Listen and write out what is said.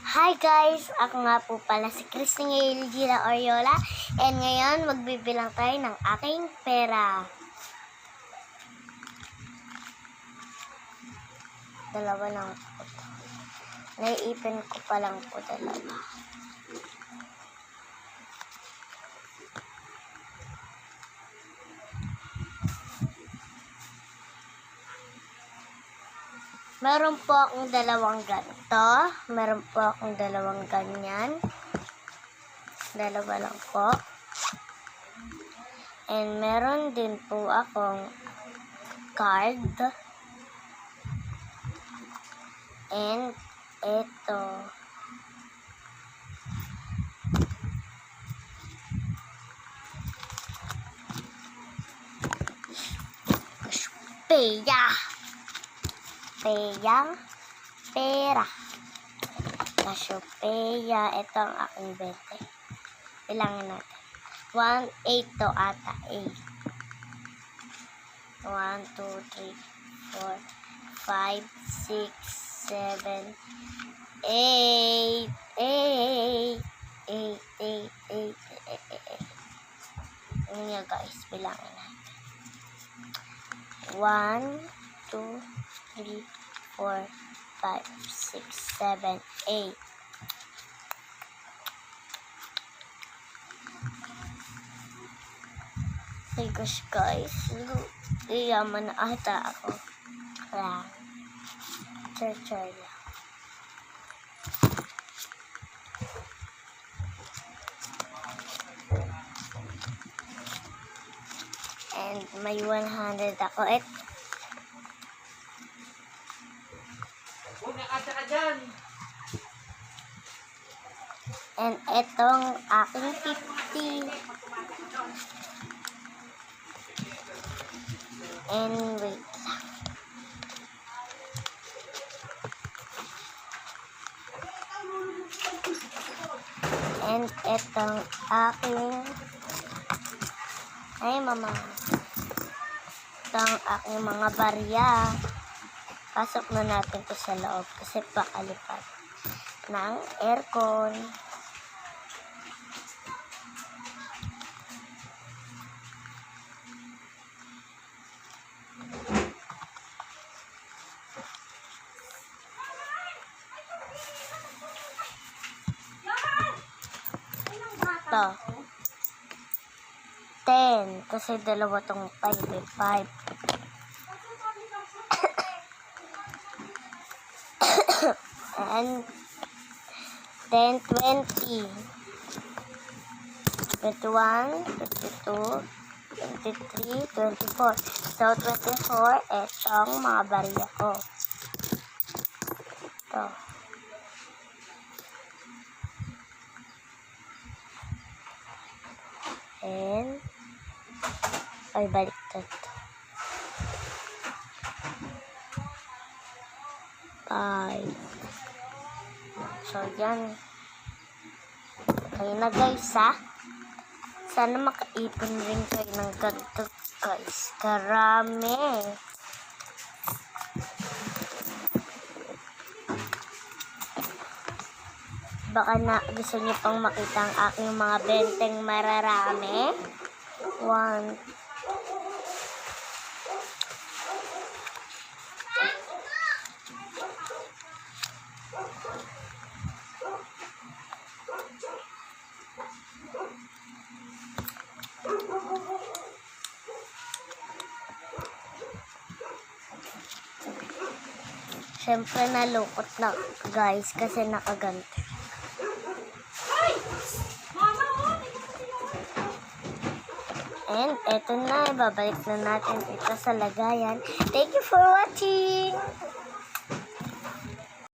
Hi guys! Ako nga po pala si Christine Gila Oriola and ngayon magbibilang tayo ng aking pera. Dalawa lang po. Naiipin ko pa lang po dalawa. Meron po akong dalawang ganito. Meron po akong dalawang ganyan. Dalawa lang po. And meron din po akong card. And ito. Pera. Cassiopeia. Ito ang aking 20. Bilangin natin. 1, 8 to ata. 8. 1, 2, 3, 4, 5, 6, 7, 8. 8. Yun nga guys. Bilangin natin. 1, 2, 3, 4, 5, 6, 7, 8. Hey gosh guys, iyaman na ata ako. Lang. Char lang. And may 100 ako. And etong aking 50. And wait lang. And etong aking mama. Itong aking mga barya. Pasok na natin to sa loob kasi pakalipat ng aircon. Ito. 10. Kasi dalawa tong 5. 5. And 10, 20. 21, 22, 23, 24. So, 24, etong mga barya ko. Ito. And, ay, baliktad. 5. So, yan. Kayo na guys, ha? Sana makaipon rin kayo ng ganito, guys. Karami. Baka na gusto niyo pang makita ang aking mga benteng mararami. 1. Siyempre nalungkot na guys kasi nakaganto. And eto na, ibabalik na natin ito sa lagayan. Thank you for watching!